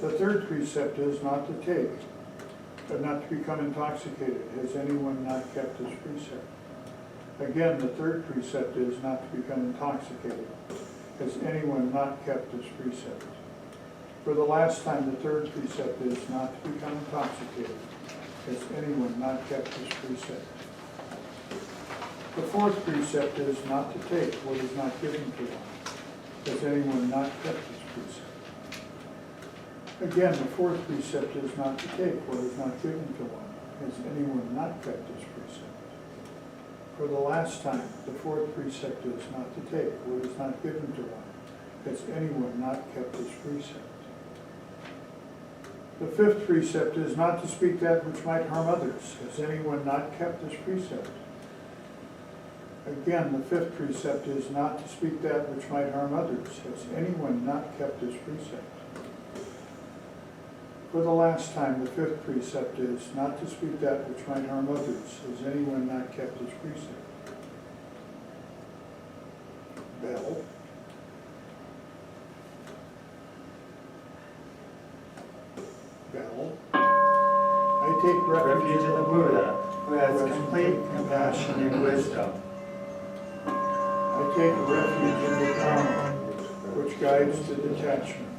The third precept is not to take, but not to become intoxicated. Has anyone not kept this precept? Again, the third precept is not to become intoxicated. Has anyone not kept this precept? For the last time, the third precept is not to become intoxicated. Has anyone not kept this precept? The fourth precept is not to take what is not given to one. Has anyone not kept this precept? Again, the fourth precept is not to take what is not given to one. Has anyone not kept this precept? For the last time, the fourth precept is not to take what is not given to one. Has anyone not kept this precept? The fifth precept is not to speak that which might harm others. Has anyone not kept this precept? Again, the fifth precept is not to speak that which might harm others. Has anyone not kept this precept? For the last time, the fifth precept is not to speak that which might harm others. Has anyone not kept this precept? Bell. Bell. I take Refuge in the Buddha, who has complete compassion and wisdom. I take refuge in the Dharma, which guides to detachment.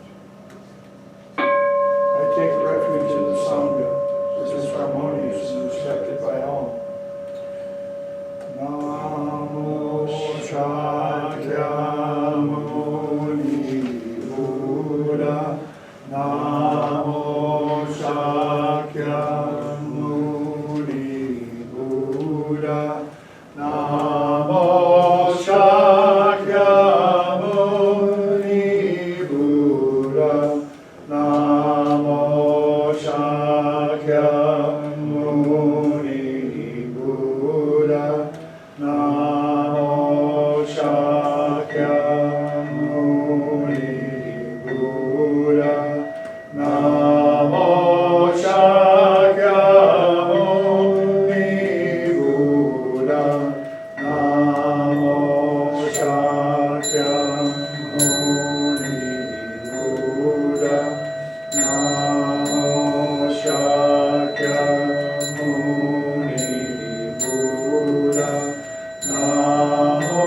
I take refuge in the Sangha, which is harmonious and respected by all. Namo Shakyamuni Buddha. Namo Shakyamuni Buddha. Namo Shakyamuni Buddha. Namo Shakyamuni Buddha. Namo Shakyamuni Buddha. Namo Shakyamuni Buddha. Namo Shakyamuni Buddha. Namo Shakyamuni Buddha. Namo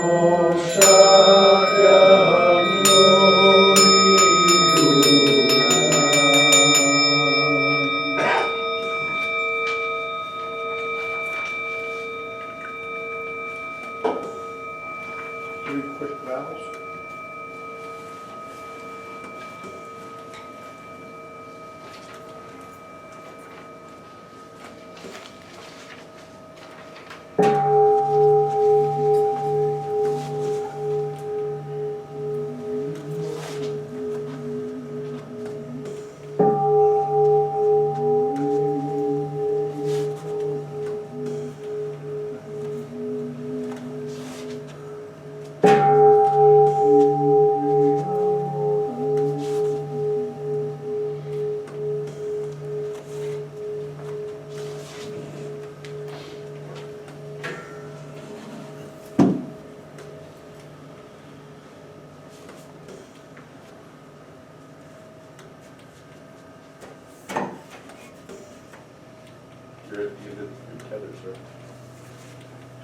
Three quick vows.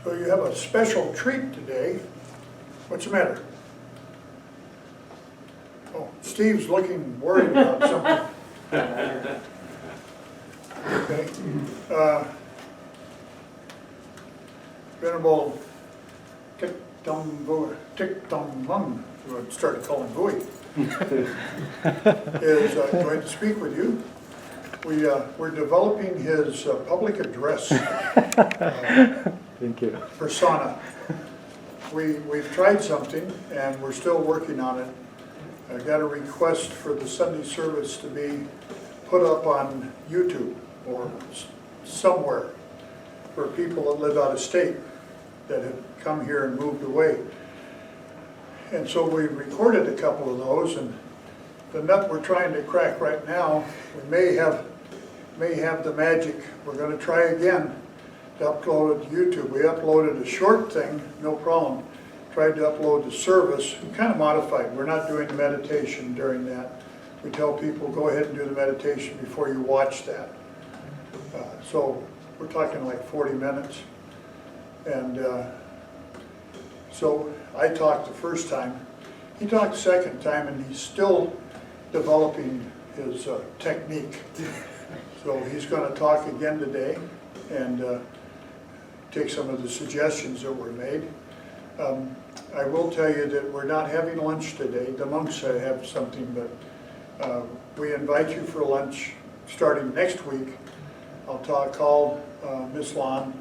So you have a special treat today. What's the matter? Oh, Steve's looking worried about something. Okay. Venerable Thich Tam Mung, who I started calling Bui, is going to speak with you. We're developing his public address Thank you. persona. We've tried something and we're still working on it. I got a request for the Sunday service to be put up on YouTube or somewhere for people that live out of state that have come here and moved away. And so we recorded a couple of those, and the nut we're trying to crack right now, we may have the magic. We're going to try again to upload it to YouTube. We uploaded a short thing, no problem. Tried to upload the service, kind of modified. We're not doing meditation during that. we tell people, go ahead and do the meditation before you watch that. So we're talking like 40 minutes. And so I talked the first time. He talked the second time, and he's still developing his technique. So he's going to talk again today and take some of the suggestions that were made. I will tell you that we're not having lunch today. The monks have something, but we invite you for lunch starting next week. I'll call Miss Lon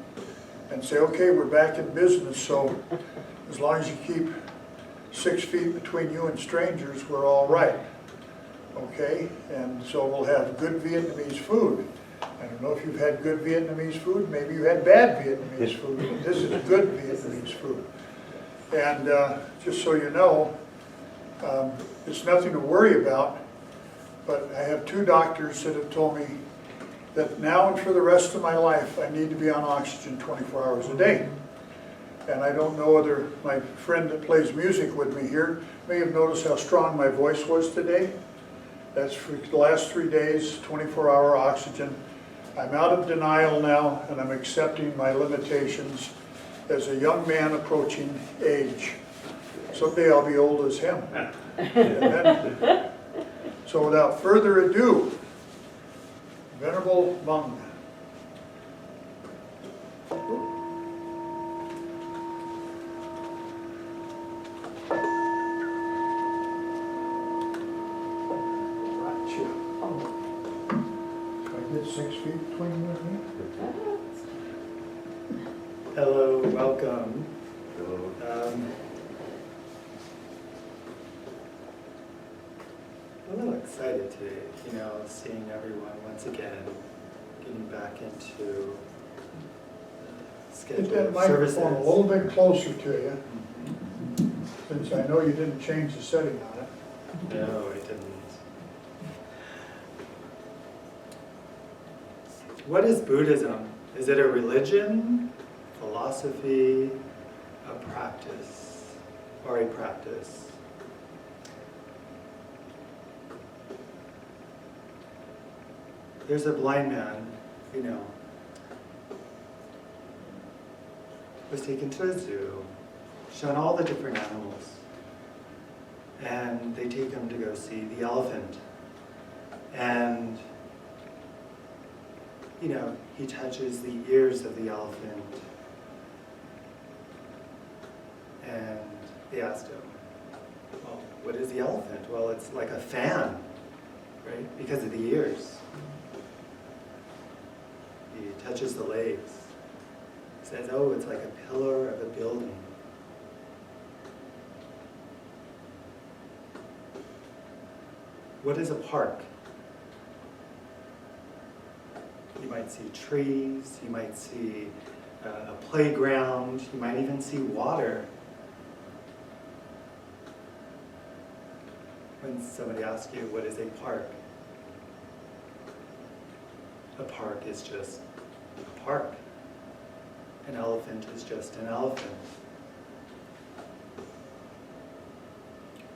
and say, okay, we're back in business, so as long as you keep 6 feet between you and strangers, we're all right. Okay? And so we'll have good Vietnamese food. I don't know if you've had good Vietnamese food. Maybe you had bad Vietnamese food. But this is good Vietnamese food. And just so you know, it's nothing to worry about, but I have 2 doctors that have told me that now and for the rest of my life, I need to be on oxygen 24 hours a day. And I don't know whether my friend that plays music with me here may have noticed how strong my voice was today. That's for the last 3 days, 24-hour oxygen. I'm out of denial now, and I'm accepting my limitations as a young man approaching age. Someday I'll be old as him. So without further ado, Venerable Mung. Can I get 6 feet between you and me? Hello, welcome. I'm a little excited today, seeing everyone once again, getting back into Get that scheduled services. microphone a little bit closer to you, since I know you didn't change the setting on it. No, I didn't. What is Buddhism? Is it a religion, philosophy, a practice, or a practice? There's a blind man, was taken to a zoo, shown all the different animals, and they take him to go see the elephant. And, he touches the ears of the elephant, and they asked him, well, what is the elephant? Well, it's like a fan, right? Because of the ears. He touches the legs. He says, oh, it's like a pillar of a building. What is a park? You might see trees, you might see a playground, you might even see water. When somebody asks you, what is a park? A park is just a park. An elephant is just an elephant.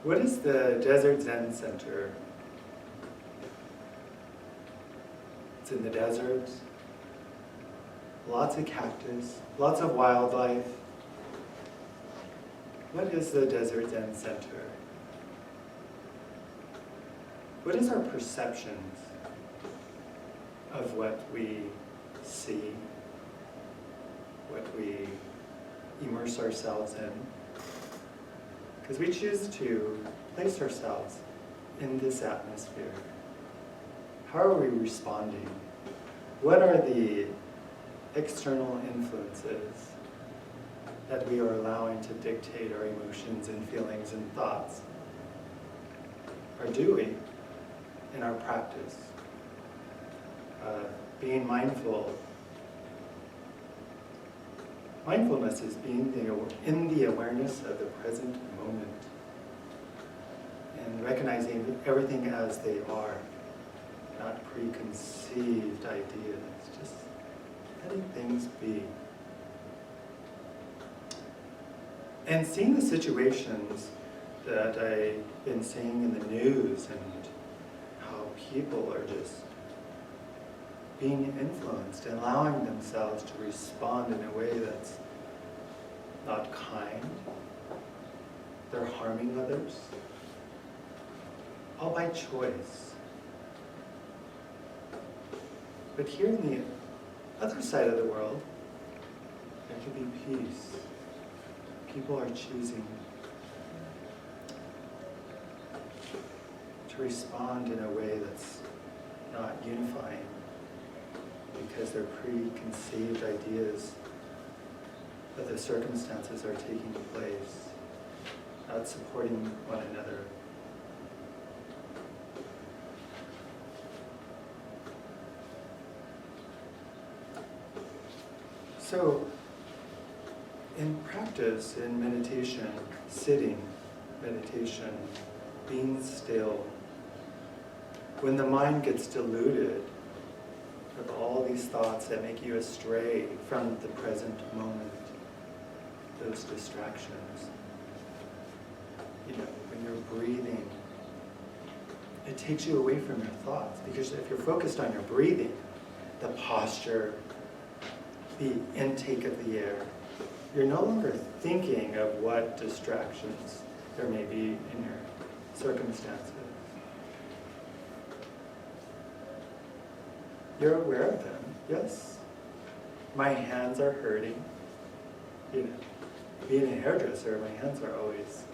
What is the Desert Zen Center? It's in the desert. Lots of cactus, lots of wildlife. What is the Desert Zen Center? What is our perceptions of what we see, what we immerse ourselves in? Because we choose to place ourselves in this atmosphere. How are we responding? What are the external influences that we are allowing to dictate our emotions and feelings and thoughts? Or do we, in our practice? Being mindful. Mindfulness is being in the awareness of the present moment and recognizing everything as they are, not preconceived ideas, just letting things be. And seeing the situations that I've been seeing in the news and people are just being influenced and allowing themselves to respond in a way that's not kind. They're harming others, all by choice. But here in the other side of the world, there can be peace. People are choosing to respond in a way that's not unifying because their preconceived ideas of the circumstances are taking place, not supporting one another. So, in practice, in meditation, sitting, meditation, being still, when the mind gets deluded with all these thoughts that make you astray from the present moment, those distractions, when you're breathing, it takes you away from your thoughts, because if you're focused on your breathing, the posture, the intake of the air, you're no longer thinking of what distractions there may be in your circumstances. You're aware of them, yes. My hands are hurting. Being a hairdresser, my hands are always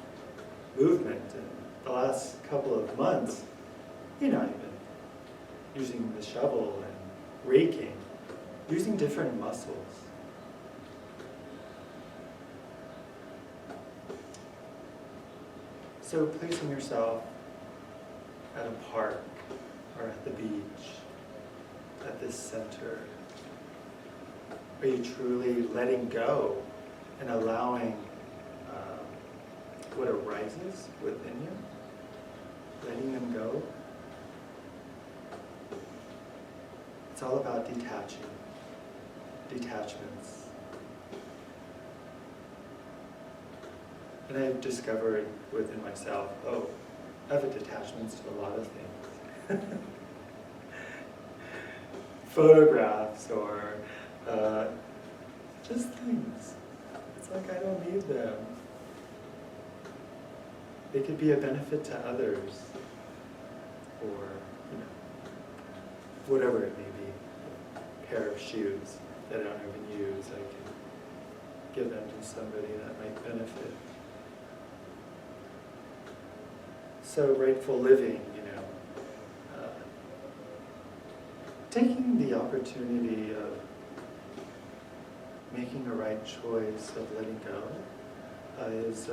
movement. And the last couple of months, I've been using the shovel and raking, using different muscles. So placing yourself at a park or at the beach, at this center, are you truly letting go and allowing what arises within you, letting them go? It's all about detachments. And I've discovered within myself, I have attachments to a lot of things. Photographs or just things. It's like I don't need them. They could be a benefit to others, or whatever it may be. A pair of shoes that I don't even use, I can give them to somebody that might benefit. So rightful living, taking the opportunity of making a right choice of letting go is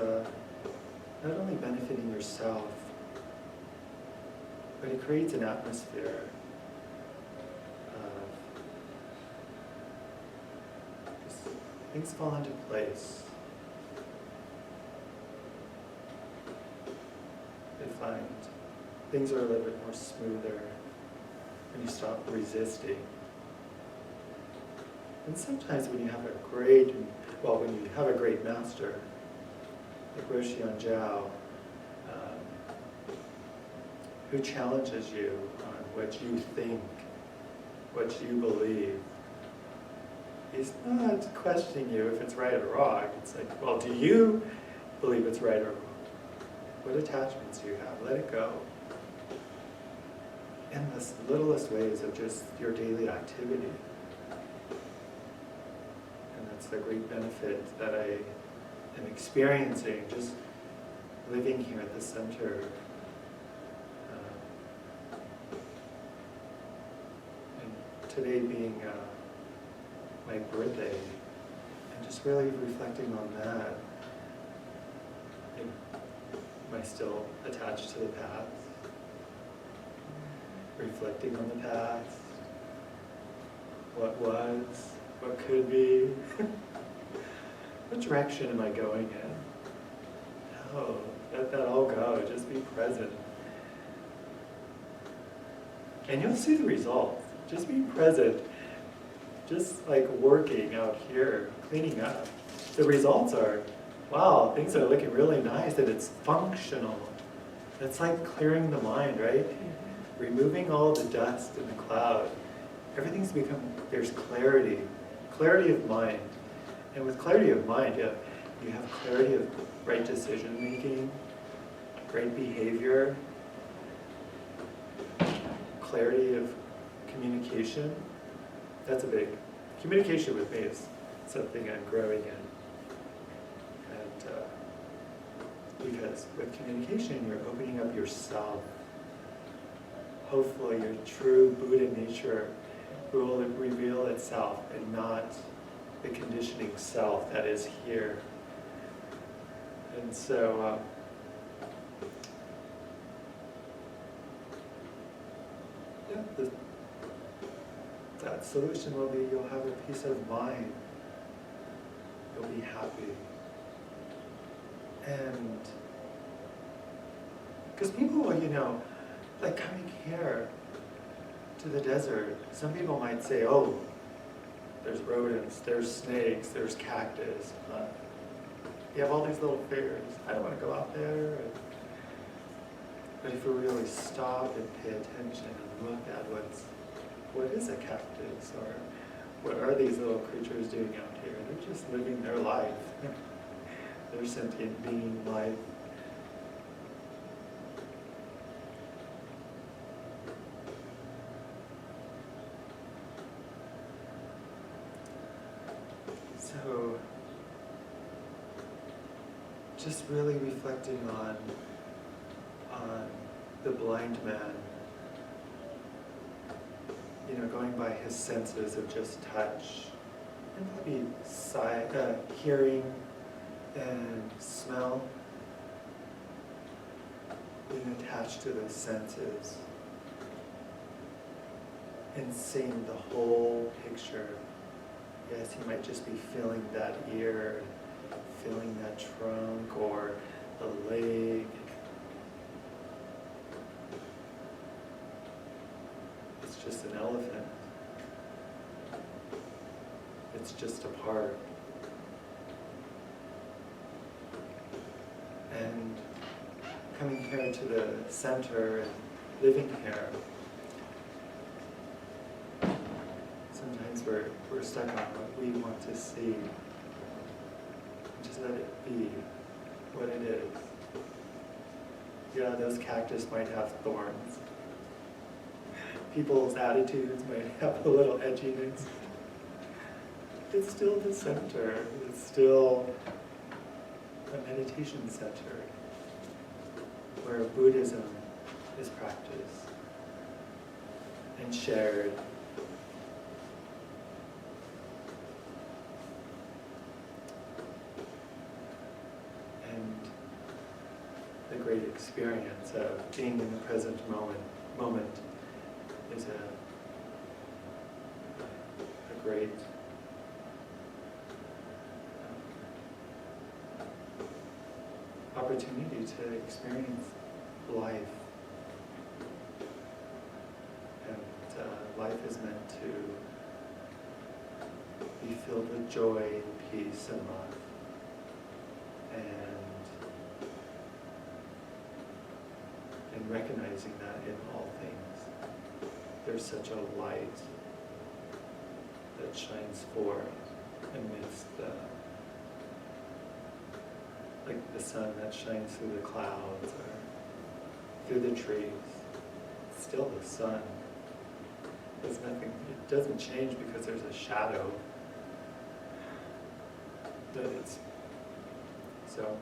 not only benefiting yourself, but it creates an atmosphere of just things fall into place. I find things are a little bit more smoother when you stop resisting. And sometimes when you have a great master, like Roshi An Giao, who challenges you on what you think, what you believe, he's not questioning you if it's right or wrong. It's like, well, do you believe it's right or wrong? What attachments do you have? Let it go. In the littlest ways of just your daily activity. And that's the great benefit that I am experiencing, just living here at the center. And today being my birthday, and just really reflecting on that. Am I still attached to the past? Reflecting on the past, what was, what could be, what direction am I going in? No, let that all go, just be present. And you'll see the results. Just be present, just like working out here, cleaning up. The results are, wow, things are looking really nice and it's functional. It's like clearing the mind, right? removing all the dust and the cloud, everything's become, there's clarity of mind. And with clarity of mind, you have clarity of right decision making, right behavior, clarity of communication. That's a big, communication with me is something I'm growing in. And because with communication, you're opening up yourself. Hopefully your true Buddha nature will reveal itself and not the conditioning self that is here. And so, that solution will be you'll have a peace of mind. You'll be happy. And because people, like coming here to the desert, some people might say, oh, there's rodents, there's snakes, there's cactus. You have all these little fears. I don't want to go out there. But if we really stop and pay attention and look at what is a cactus, or what are these little creatures doing out here? They're just living their life. They're sentient being life. So, just really reflecting on the blind man, going by his senses of just touch, and maybe sight, hearing, and smell, being attached to those senses, and seeing the whole picture. Yes, he might just be feeling that ear, feeling that trunk, or the leg. It's just an elephant. It's just a part. And coming here to the center and living here, sometimes we're stuck on what we want to see. Just let it be what it is. Yeah, those cactus might have thorns. People's attitudes might have a little edginess. It's still the center. It's still a meditation center where Buddhism is practiced and shared. And the great experience of being in the present moment is a great opportunity to experience life. And life is meant to be filled with joy, peace, and love. And recognizing that in all things, there's such a light that shines forth amidst like the sun that shines through the clouds or through the trees. It's still the sun. There's nothing, it doesn't change because there's a shadow. That it's, so.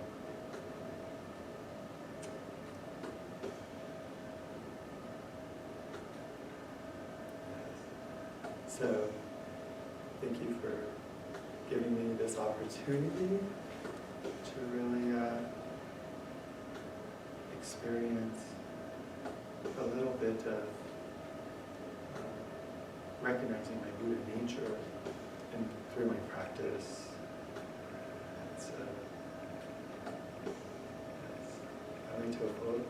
So, thank you for giving me this opportunity to really experience a little bit of recognizing my Buddha nature and through my practice. It's coming to a close.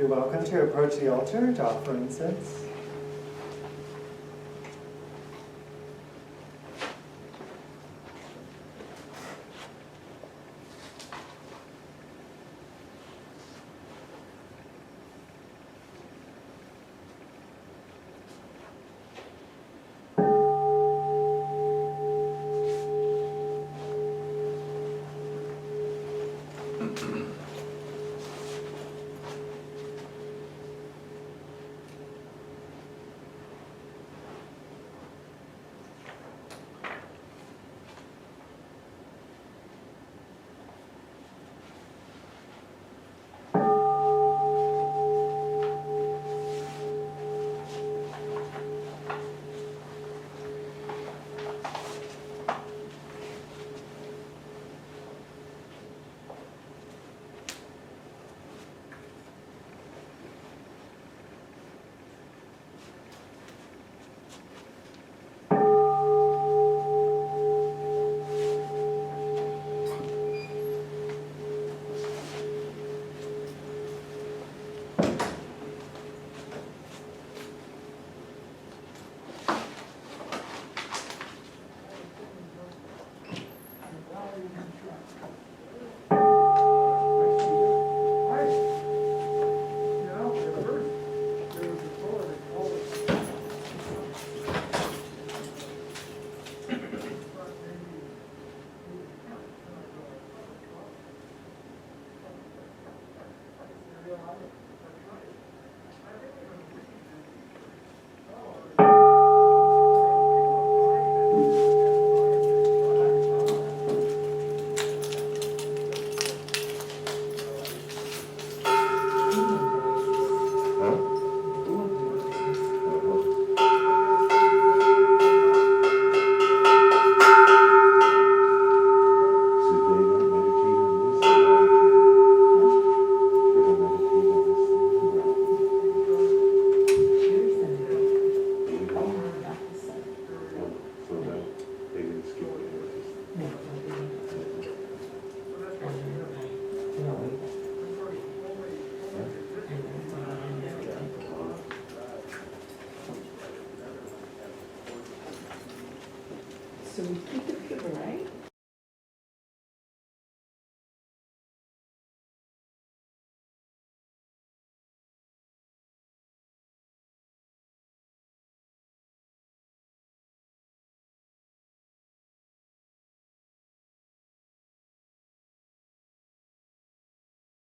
You're welcome to approach the altar to offer incense. So we keep it